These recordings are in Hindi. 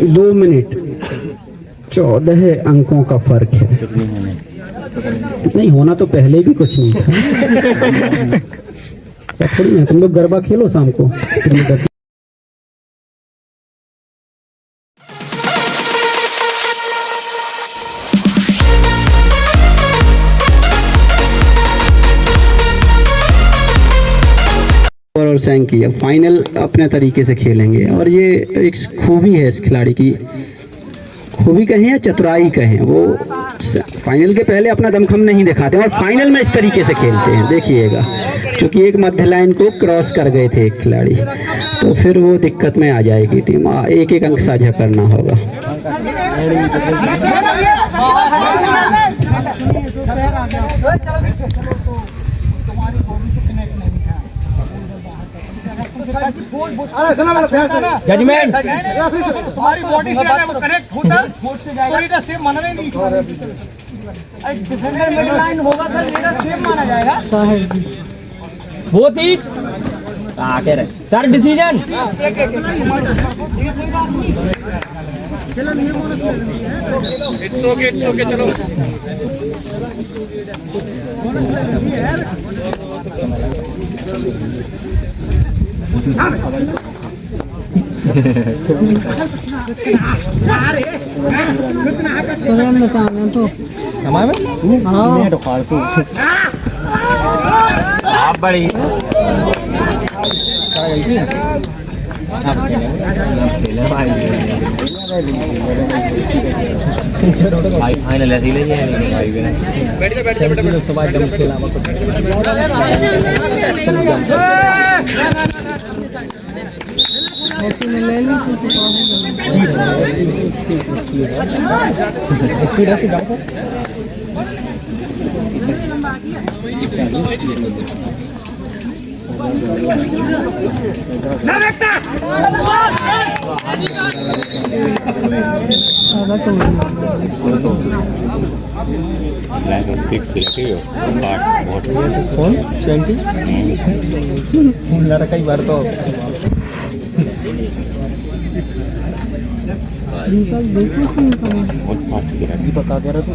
2 मिनट 14 अंकों का फर्क है। नहीं होना तो पहले भी कुछ नहीं था। सब थोड़ी है, तुम लोग गरबा खेलो शाम को। और सैंकी अब फाइनल अपने तरीके से खेलेंगे, और ये एक खूबी है इस खिलाड़ी की, खूबी कहें या चतुराई कहें, वो फाइनल के पहले अपना दमखम नहीं दिखाते और फाइनल में इस तरीके से खेलते हैं। देखिएगा, क्योंकि एक मध्य लाइन को क्रॉस कर गए थे एक खिलाड़ी, तो फिर वो दिक्कत में आ जाएगी टीम। एक एक अंक साझा करना होगा। जजमेंट तुम्हारी बॉडी से वो कनेक्ट होता तो ये सेम माना नहीं। डिफेंडर मिड लाइन होगा सर, ये सेम माना जाएगा। वो थी कह रहे सर डिसीजन। इट्स ओके चलो। आप बड़ी भाई फाइनल ऐसे ही ले कई बार तो बता दे रहा तो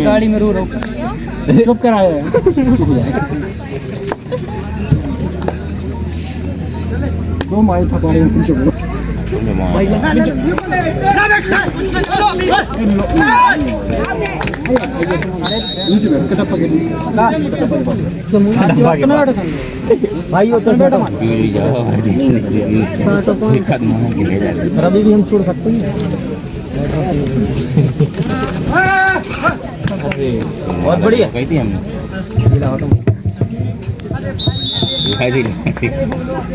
गाड़ी में रो चुप कराया दो माइल था पानी में पीछे भाई रवि भी हम छोड़ सकते हैं। बहुत बढ़िया कही थी हमने।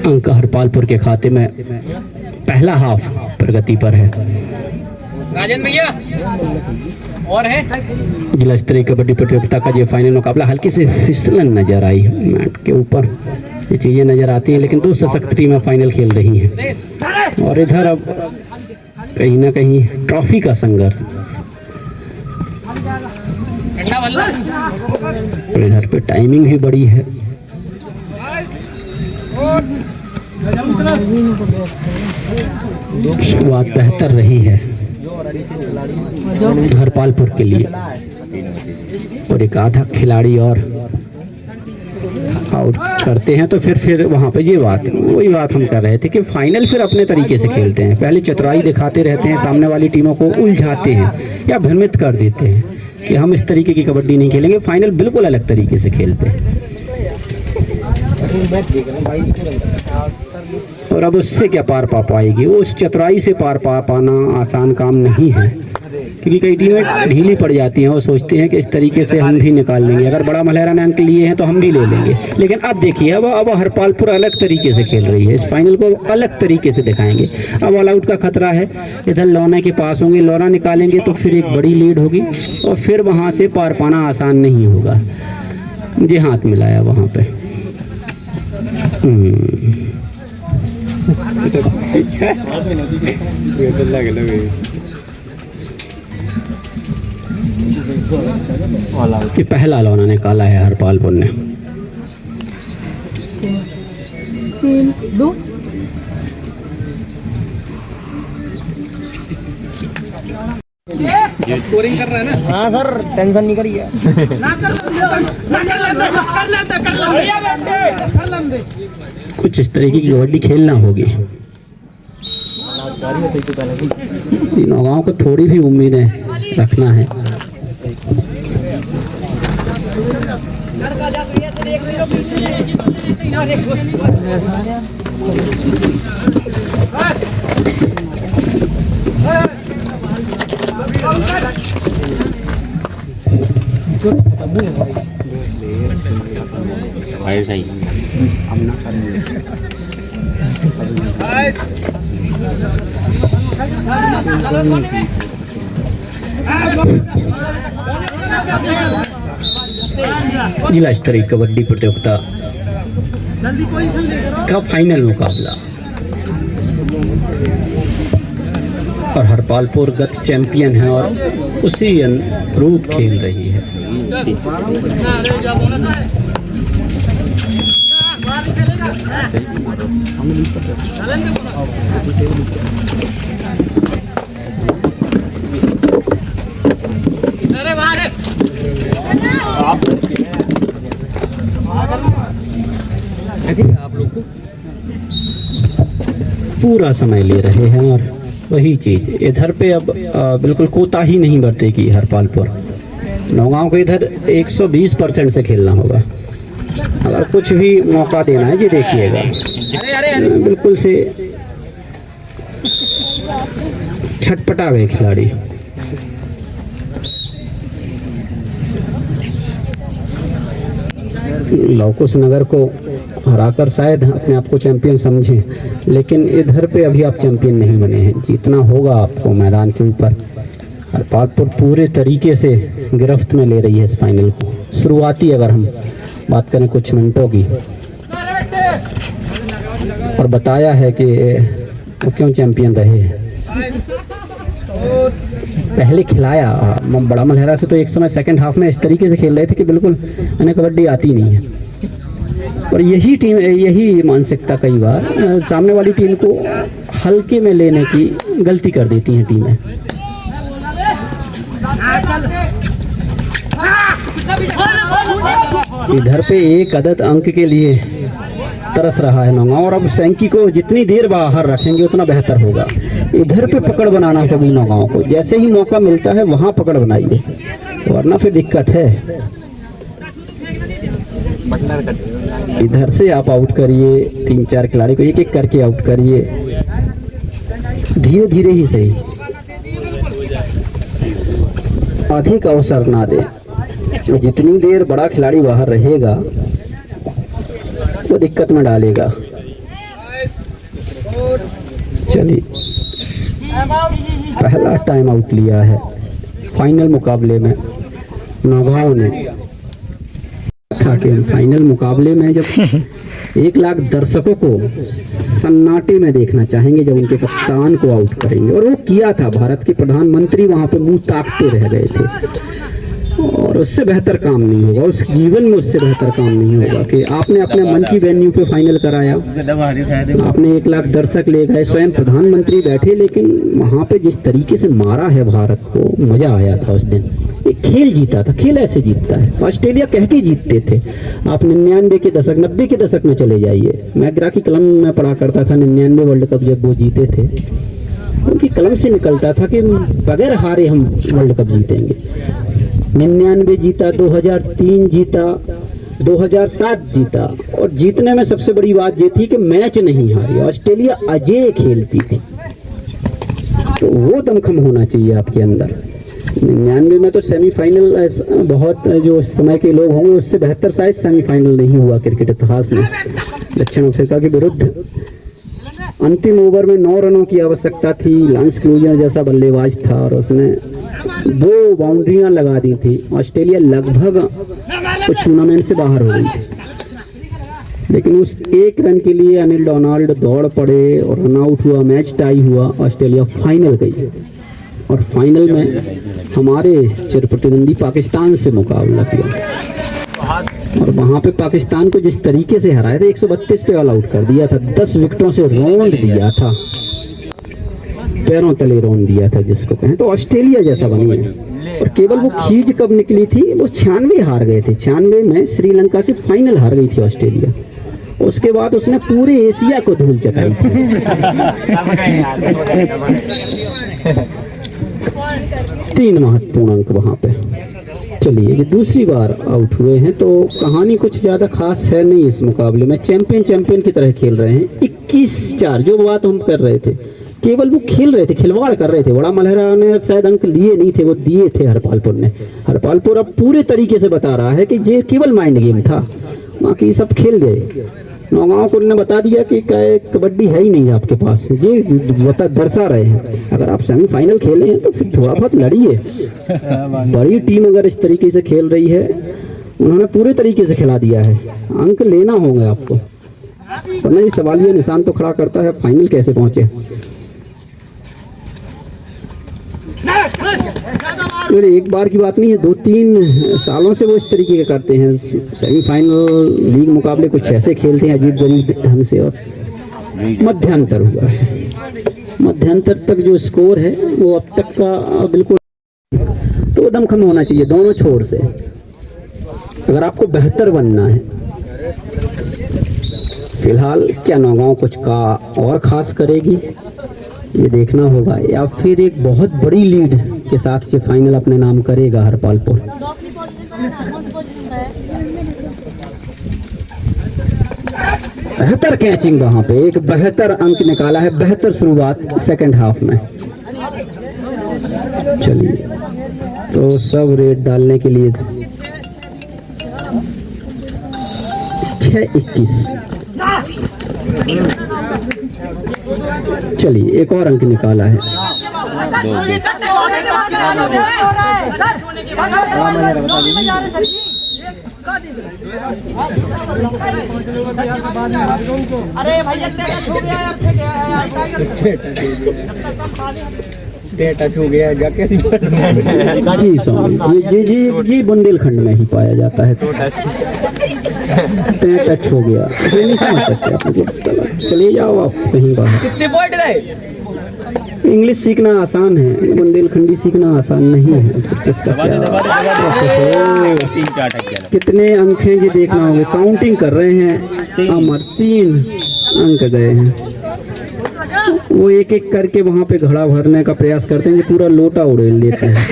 अंक हरपालपुर के खाते में पहला हाफ प्रगति पर है। राजन भैया और है जिला स्तरीय कबड्डी प्रतियोगिता का ये फाइनल मुकाबला। हल्की से फिसलन नजर आई मैट के ऊपर, ये चीजें नजर आती हैं, लेकिन दो सशक्त टीमें फाइनल खेल रही हैं। और इधर अब कहीं ना कहीं ट्रॉफी का संघर्ष, और इधर पे टाइमिंग भी बड़ी है। शुरुआत बेहतर रही है हरपालपुर के लिए, और एक आधा खिलाड़ी और आउट करते हैं तो फिर वहाँ पे वही बात हम कर रहे थे कि फाइनल फिर अपने तरीके से खेलते हैं। पहले चतुराई दिखाते रहते हैं, सामने वाली टीमों को उलझाते हैं या भ्रमित कर देते हैं कि हम इस तरीके की कबड्डी नहीं खेलेंगे। फाइनल बिल्कुल अलग तरीके से खेलते हैं। और अब उससे क्या पार पा पाएगी, वो उस चतुराई से पार पा पाना आसान काम नहीं है, क्योंकि कई टीमें ढीली पड़ जाती हैं। वो सोचते हैं कि इस तरीके से हम भी निकाल लेंगे, अगर बड़ा मलहरा ने अंक लिए हैं तो हम भी ले लेंगे। लेकिन अब देखिए, अब हरपालपुर अलग तरीके से खेल रही है, इस फाइनल को अलग तरीके से दिखाएंगे। अब ऑल आउट का खतरा है, इधर लौना के पास होंगे, लौना निकालेंगे तो फिर एक बड़ी लीड होगी और फिर वहाँ से पार पाना आसान नहीं होगा। मुझे हाथ मिलाया वहाँ पे। ये पहला लौना निकाला है हरपालपुर ने। 3-2 स्कोरिंग कर रहा है ना। हाँ सर, टेंशन नहीं करिए। कुछ इस तरीके की कबड्डी खेलना होगी। नौगांव को थोड़ी भी उम्मीदें रखना है। जिला स्तरीय कबड्डी प्रतियोगिता का फाइनल मुकाबला और हरपालपुर गत चैंपियन है और उसी अनुरूप खेल रही है। आप लोग को पूरा समय ले रहे हैं और वही चीज इधर पे अब बिल्कुल कोताही नहीं बरतेगी हरपालपुर। नौगांव को इधर 120% से खेलना होगा। अगर कुछ भी मौका देना है, ये देखिएगा बिल्कुल से छटपटा गए खिलाड़ी। लौकुश नगर को हराकर शायद अपने आप को चैंपियन समझें, लेकिन इधर पे अभी आप चैंपियन नहीं बने हैं। जीतना होगा आपको मैदान के ऊपर। हरपालपुर पूरे तरीके से गिरफ्त में ले रही है इस फाइनल को। शुरुआती अगर हम बात करें कुछ मिनटों की, और बताया है कि वो क्यों चैंपियन रहे हैं। पहले खिलाया बड़ा मलहरा से, तो एक समय सेकंड हाफ में इस तरीके से खेल रहे थे कि बिल्कुल उन्हें कबड्डी आती नहीं है। और यही टीम, यही मानसिकता कई बार सामने वाली टीम को हल्के में लेने की गलती कर देती हैं टीमें। इधर पे एक अदद अंक के लिए तरस रहा है नौगांव, और अब सैंकी को जितनी देर बाहर रखेंगे उतना बेहतर होगा। इधर पे पकड़ बनाना होगी नौगांव को। जैसे ही मौका मिलता है वहां पकड़ बनाइए, वरना फिर दिक्कत है। इधर से आप आउट करिए 3-4 खिलाड़ी को, एक एक करके आउट करिए, धीरे धीरे ही सही, अधिक अवसर ना दे। जितनी देर बड़ा खिलाड़ी बाहर रहेगा वो दिक्कत में डालेगा। चलिए, पहला टाइम आउट लिया है फाइनल मुकाबले में नौगांव ने। फाइनल मुकाबले में जब 1 लाख दर्शकों को सन्नाटे में देखना चाहेंगे जब उनके कप्तान को आउट करेंगे, और वो किया था। भारत के प्रधानमंत्री वहां पे मुंह ताकते रह गए थे, और उससे बेहतर काम नहीं होगा उस जीवन में, उससे बेहतर काम नहीं होगा कि आपने अपने मन की वेन्यू पे फाइनल कराया, आपने 1 लाख दर्शक ले गए, स्वयं प्रधानमंत्री बैठे, लेकिन वहां पे जिस तरीके से मारा है भारत को, मजा आया था उस दिन। एक खेल जीता था। खेल ऐसे जीतता है। ऑस्ट्रेलिया कह के जीतते थे। आप 99 के दशक, 90 के दशक में चले जाइए। मैग्रा की कलम में पढ़ा करता था 99 वर्ल्ड कप जब वो जीते थे, उनकी कलम से निकलता था कि बगैर हारे हम वर्ल्ड कप जीतेंगे। 99 जीता, 2003 जीता, 2007 जीता, और जीतने में सबसे बड़ी बात ये थी कि मैच नहीं हारी। ऑस्ट्रेलिया अजेय खेलती थी, तो वो दमखम होना चाहिए आपके अंदर। 99 में तो सेमीफाइनल, बहुत जो समय के लोग होंगे उससे बेहतर शायद सेमीफाइनल नहीं हुआ क्रिकेट इतिहास में। दक्षिण अफ्रीका के विरुद्ध अंतिम ओवर में 9 रनों की आवश्यकता थी। लांस क्लूजर जैसा बल्लेबाज था और उसने 2 बाउंड्रियां लगा दी थी। ऑस्ट्रेलिया लगभग कुछ टूर्नामेंट से बाहर हो गई थी, लेकिन उस 1 रन के लिए अनिल डोनाल्ड दौड़ पड़े और रन आउट हुआ, मैच टाई हुआ, ऑस्ट्रेलिया फाइनल गई। और फाइनल में हमारे चिर प्रतिद्वंदी पाकिस्तान से मुकाबला किया और वहाँ पे पाकिस्तान को जिस तरीके से हराया था, 132 पे ऑल आउट कर दिया था, 10 विकेटों से रौंद दिया था, पैरों तले रौंद दिया था जिसको कहें। तो ऑस्ट्रेलिया जैसा बनी है। और केवल वो खींच कब निकली थी, वो 96 हार गए थे। 96 में श्रीलंका से फाइनल हार गई थी ऑस्ट्रेलिया। उसके बाद उसने पूरे एशिया को धूल चटाई थी। 3 महत्वपूर्ण अंक वहाँ पे। चलिए, ये दूसरी बार आउट हुए हैं तो कहानी कुछ ज़्यादा खास है नहीं इस मुकाबले में। चैंपियन की तरह खेल रहे हैं। 21-4 जो बात हम कर रहे थे, केवल वो खेल रहे थे, खिलवाड़ कर रहे थे। बड़ा मलहरा ने शायद अंक लिए नहीं थे, वो दिए थे हरपालपुर ने। हरपालपुर अब पूरे तरीके से बता रहा है कि ये केवल माइंड गेम था, बाकी सब खेल गए। नौगांव को ने बता दिया कि कबड्डी है ही नहीं आपके पास, ये दर्शा रहे हैं। अगर आप सेमीफाइनल खेले हैं तो फिर थोड़ा बहुत लड़िए। बड़ी टीम अगर इस तरीके से खेल रही है, उन्होंने पूरे तरीके से खिला दिया है, अंक लेना होगा आपको, वरना ये सवालिया निशान तो खड़ा करता है फाइनल कैसे पहुंचे। फिर एक बार की बात नहीं है, 2-3 सालों से वो इस तरीके के करते हैं। सेमीफाइनल लीग मुकाबले कुछ ऐसे खेलते हैं अजीब गरीब ढंग से। और मध्यांतर हुआ है, मध्यांतर तक जो स्कोर है वो अब तक का बिल्कुल तो दमखम होना चाहिए दोनों छोर से, अगर आपको बेहतर बनना है। फिलहाल क्या नौगांव कुछ का और खास करेगी, ये देखना होगा, या फिर एक बहुत बड़ी लीड के साथ ये फाइनल अपने नाम करेगा हरपालपुर। बेहतर कैचिंग वहां पे, एक बेहतर अंक निकाला है, बेहतर शुरुआत सेकंड हाफ में। चलिए, तो सब रेट डालने के लिए 6-21। चलिए, एक और अंक निकाला है। अरे भैया टच हो गया यार, टच हो गया जाके। जी स्वामी जी बुंदेलखंड में ही पाया जाता है। टच हो गया, ये नहीं समझ सकते आप मुझे। चलिए जाओ आप कहीं बाहर। कितने पॉइंट गए? इंग्लिश सीखना आसान है, बुंदेलखंडी सीखना आसान नहीं है। किसका क्या कितने अंक हैं ये देखना होगा। काउंटिंग कर रहे हैं अमर, 3 अंक गए हैं। वो एक एक करके वहां पे घड़ा भरने का प्रयास करते हैं, पूरा लोटा उड़ेल देते हैं।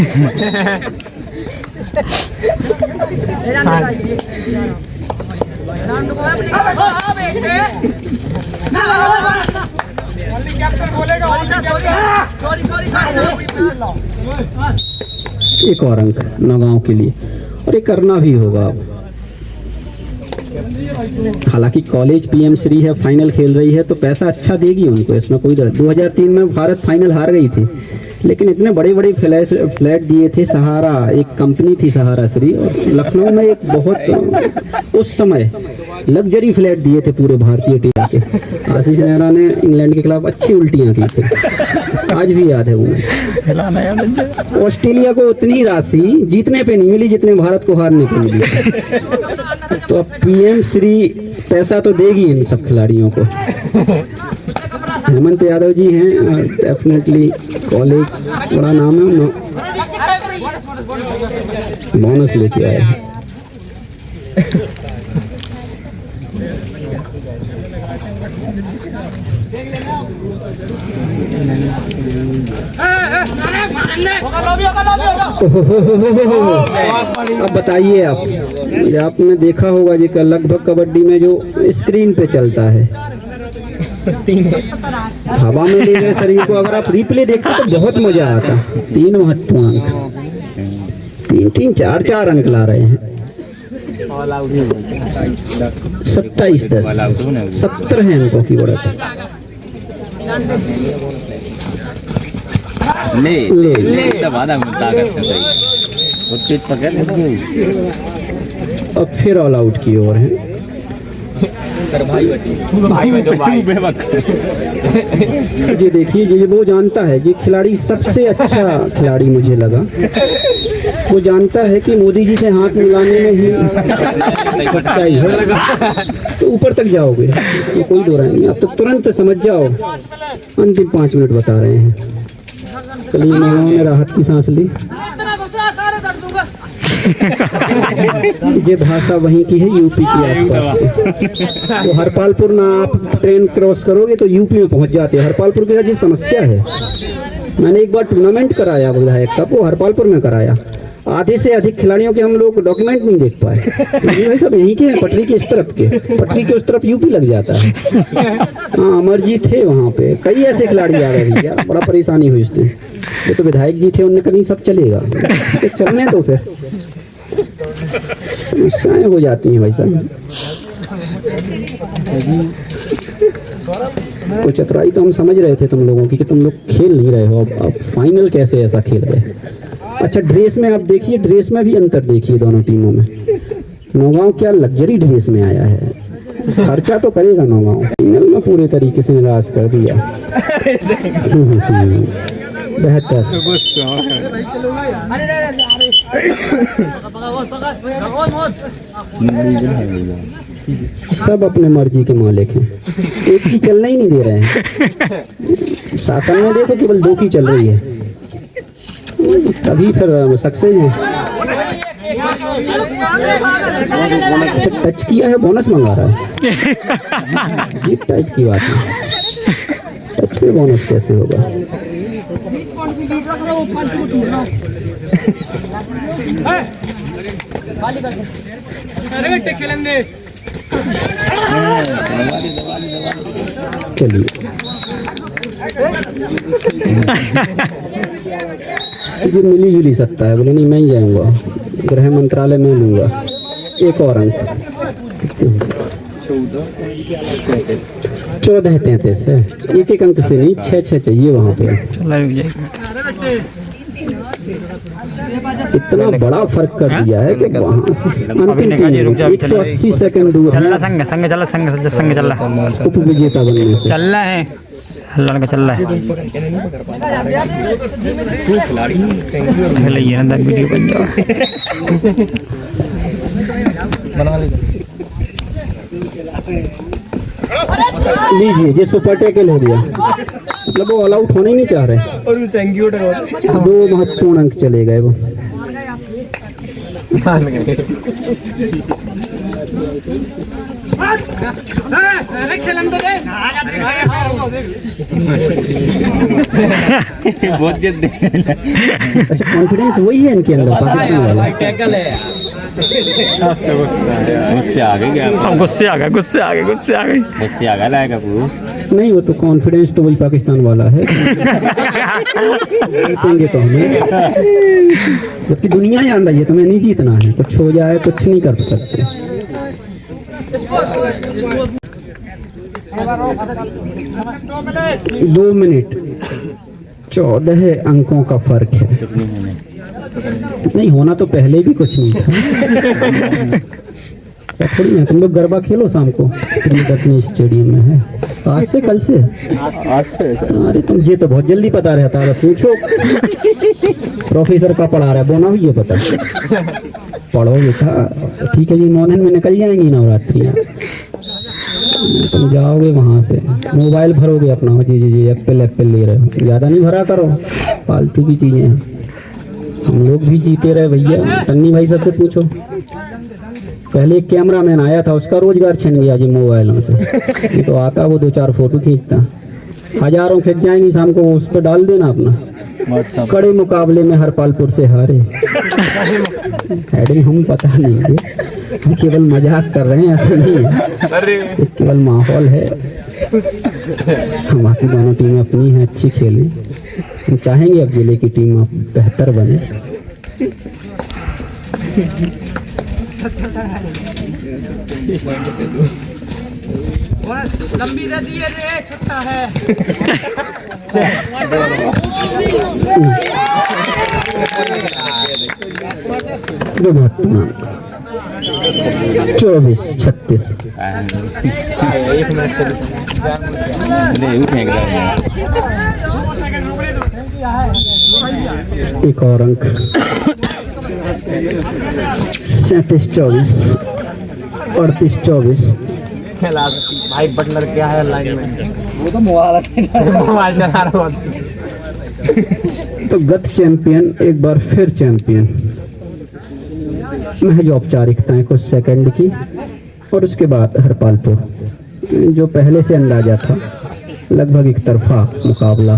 एक और अंक नौगांव के लिए, और ये करना भी होगा अब। हालांकि कॉलेज पीएम श्री है, फाइनल खेल रही है तो पैसा अच्छा देगी उनको, इसमें कोई डर। 2003 में भारत फाइनल हार गई थी, लेकिन इतने बड़े बड़े फ्लैट दिए थे। सहारा एक कंपनी थी, सहारा श्री, और लखनऊ में एक बहुत उस समय लग्जरी फ्लैट दिए थे पूरे भारतीय टीम के। आशीष नेहरा ने इंग्लैंड के खिलाफ अच्छी उल्टियां की थी, आज भी याद है उन्हें। ऑस्ट्रेलिया को उतनी राशि जीतने पे नहीं मिली जितने भारत को हारने पे मिली। तो अब पीएम श्री पैसा तो देगी इन सब खिलाड़ियों को। हेमंत यादव जी हैं, डेफिनेटली कॉलेज बड़ा नाम है, बोनस लेके आए हैं। अब बताइए आप, आपने देखा होगा जी का लगभग कबड्डी में जो स्क्रीन पे चलता है, हवा में ले गए शरीर को। अगर आप रिप्ले देखते तो बहुत मजा आता। 3 महत्वपूर्ण अंक, 3-3, 4-4 अंक ला रहे हैं। 27-10, 17 अंकों की बढ़त। अब फिर ऑल आउट की ओर है। भाई बचो भाई ये देखिए, ये वो जानता है, ये खिलाड़ी सबसे अच्छा खिलाड़ी मुझे लगा। वो जानता है कि मोदी जी से हाथ मिलाने में ही सच्चाई है, तो ऊपर तक जाओगे, ये कोई दो राय नहीं। अब तो तुरंत समझ जाओ। अंतिम 5 मिनट बता रहे हैं। चलिए, नेताओं ने राहत की सांस ली। ये भाषा वहीं की है, यूपी के आसपास की। तो हरपालपुर ना आप ट्रेन क्रॉस करोगे तो यूपी में पहुंच जाते हो। हरपालपुर के साथ ये समस्या है। मैंने एक बार टूर्नामेंट कराया विधायक का, वो हरपालपुर में कराया। आधे से अधिक खिलाड़ियों के हम लोग डॉक्यूमेंट नहीं देख पाए। भाई सब यहीं के हैं, पटरी के इस तरफ के, पटरी के उस तरफ यूपी लग जाता है। हाँ, अमरजीत थे वहाँ पे, कई ऐसे खिलाड़ी आ गए भैया, बड़ा परेशानी हुई उसने। ये तो विधायक जी थे, उनने कहीं सब चलेगा, तो चलने दो, फिर समस्याएं हो जाती हैं भाई साहब। तो चतुराई तो हम समझ रहे थे तुम लोगों की कि तुम लोग खेल नहीं रहे हो। अब फाइनल कैसे ऐसा खेल गए। अच्छा, ड्रेस में आप देखिए, ड्रेस में भी अंतर देखिए दोनों टीमों में। नौगांव क्या लग्जरी ड्रेस में आया है, खर्चा तो करेगा नौगांव। फाइनल में पूरे तरीके से निराश कर दिया। बेहतर। सब अपने मर्जी के मालिक हैं, एक की चलने ही नहीं दे रहे हैं। शासन में देखो केवल 2 की चल रही है, तभी फिर सक्सेस है। अच्छा, टच किया है, बोनस मंगा रहा है। ये टाइप की बात है, टच पे बोनस कैसे होगा। चलिए, ये मिली जुली सकता है। बोले नहीं, मैं ही जाऊंगा, गृह मंत्रालय में लूंगा। एक और अंक 14-33 है, एक अंक से नहीं, 6-6 चाहिए वहाँ पे। इतना बड़ा फर्क कर दिया है कि वहाँ से अंतिम 180 सेकंड दूर है उप विजेता बनने से। चल रहा है, लड़का चल रहा है। वीडियो बन जाओ। लीजिए, ये सुपर टैकल हो गया, मतलब वो ऑल आउट होना ही नहीं चाह रहे। और वो सेंग्यूट 2 महत्वपूर्ण अंक चले गए वो। बहुत जिद्दी। अच्छा, कॉन्फिडेंस वही है इनके अंदर, पाकिस्तान वाला। टैकल है गुस्से आ गए, गुस्से आ गए लाएगा पूरा। नहीं, वो तो कॉन्फिडेंस तो वही पाकिस्तान वाला है। जीतेंगे तो हमें, जबकि दुनिया जान रही है तुम्हें नहीं जीतना है। कुछ हो जाए, कुछ नहीं कर सकते। 2 मिनट 14 अंकों का फर्क है। नहीं होना तो पहले भी कुछ नहीं था। थोड़ी है, तुम लोग गरबा खेलो शाम को, प्रियदर्शनी स्टेडियम में है। आज से, कल से? अरे तुम ये तो बहुत जल्दी पता रहता है, पूछो प्रोफेसर का पढ़ा रहा है, बोना हुई है पता। पढ़ो बेटा, ठीक है जी, 9 दिन में निकल जाएंगी नवरात्रियाँ। तुम जाओगे वहाँ से, मोबाइल भरोगे अपना, जी एप्पल ले रहे हो, ज़्यादा नहीं भरा करो, फालतू की चीज़ें हैं। हम लोग भी जीते रहे भैया। टन्नी भाई सबसे पूछो, पहले एक कैमरामैन आया था, उसका रोजगार छिन गया जी मोबाइलों से। ये तो आता, वो 2-4 फोटो खींचता, हजारों खींच जाएंगी, शाम को उस पर डाल देना अपना। कड़े मुकाबले में हरपालपुर से हारे। हेडिंग हम पता नहीं है, हम केवल मजाक कर रहे हैं, ऐसे नहीं है, केवल माहौल है। बाकी दोनों टीमें अपनी हैं, अच्छी खेली। हम चाहेंगे अब जिले की टीम बेहतर बने। लंबी रहती है रे, छोटा है। बहुत 24-36। एक मिनट ले फेंक रहा एक और अंक 37-24, 38-24। भाई बटलर क्या है लाइन में? वो तो मोबाइल चला रहा है। तो गत चैंपियन एक बार फिर चैंपियन। महज औपचारिकताएं कुछ सेकंड की और उसके बाद हरपालपुर जो पहले से अंदाजा था लगभग एक तरफा मुकाबला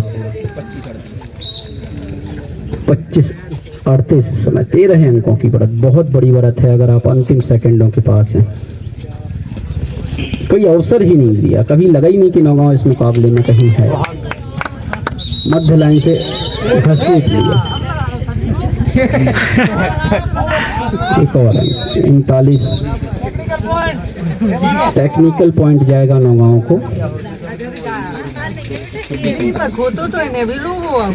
25-38 समय 13 अंकों की बढ़त बहुत बड़ी बढ़त है। अगर आप अंतिम सेकंडों के पास हैं कोई अवसर ही नहीं दिया, कभी लगा ही नहीं कि नौगांव इस मुकाबले में कहीं है। मध्य लाइन से घसीट लिया। एक और 39 टेक्निकल पॉइंट जाएगा नौगांव को। खोतो तो इन्हें भी लो हुआ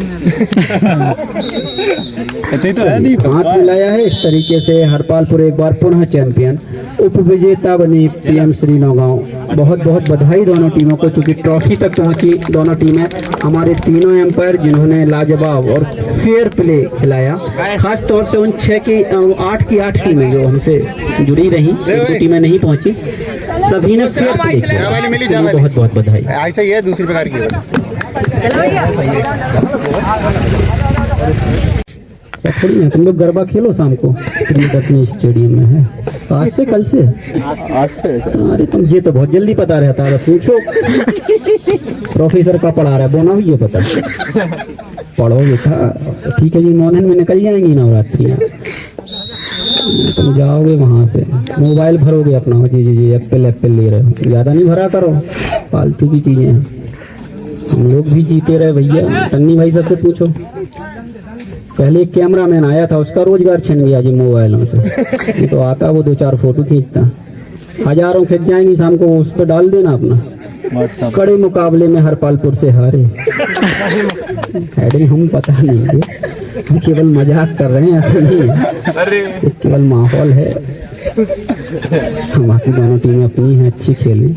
हाथ मिलाया है। इस तरीके से हरपालपुर एक बार पुनः चैंपियन उप विजेता बनी पीएम श्री नौगांव। बहुत बहुत बधाई दोनों टीमों को, चूंकि ट्रॉफी तक पहुंची दोनों टीमें। हमारे तीनों एम्पायर जिन्होंने लाजवाब और फेयर प्ले खिलाया, खास तौर से उन 8 की 8 टीमें जो हमसे जुड़ी रहीं, जो टीमें नहीं पहुंची, सभी ने फेयर प्ले किया। बहुत बहुत बधाई। ऐसा ही है दूसरी प्रकार की थोड़ी है। तुम लोग गरबा खेलो शाम को प्रियदर्शनी स्टेडियम में है। आज से कल से अरे तुम ये तो बहुत जल्दी पता रहता है। पूछो प्रोफेसर का पढ़ा रहा है बोना हुई है पता। पढ़ो बेटा। ठीक है जी, 9 दिन में निकल जाएंगी नवरात्रियाँ। तुम जाओगे वहाँ पे मोबाइल भरोगे अपना। जी एप्पल ले रहे हो, ज़्यादा नहीं भरा करो, फालतू की चीज़ें हैं। हम लोग भी जीते रहे भैया। टन्नी भाई सबसे पूछो। पहले एक कैमरामैन आया था, उसका रोजगार छिन गया जी मोबाइलों से। ये तो आता वो 2-4 फोटो खींचता, हजारों खिंच जाएंगी शाम को, उस पर डाल देना अपना। कड़े मुकाबले में हरपालपुर से हारे। हेडिंग हम पता नहीं है, हम केवल मजाक कर रहे हैं, ऐसा नहीं है, केवल माहौल है। बाकी दोनों टीमें अपनी हैं, अच्छी खेलें।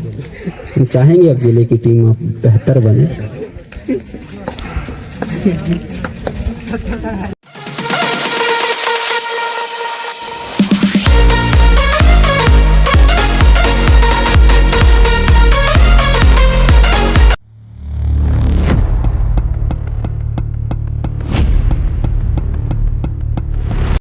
हम चाहेंगे अब जिले की टीम बेहतर बने।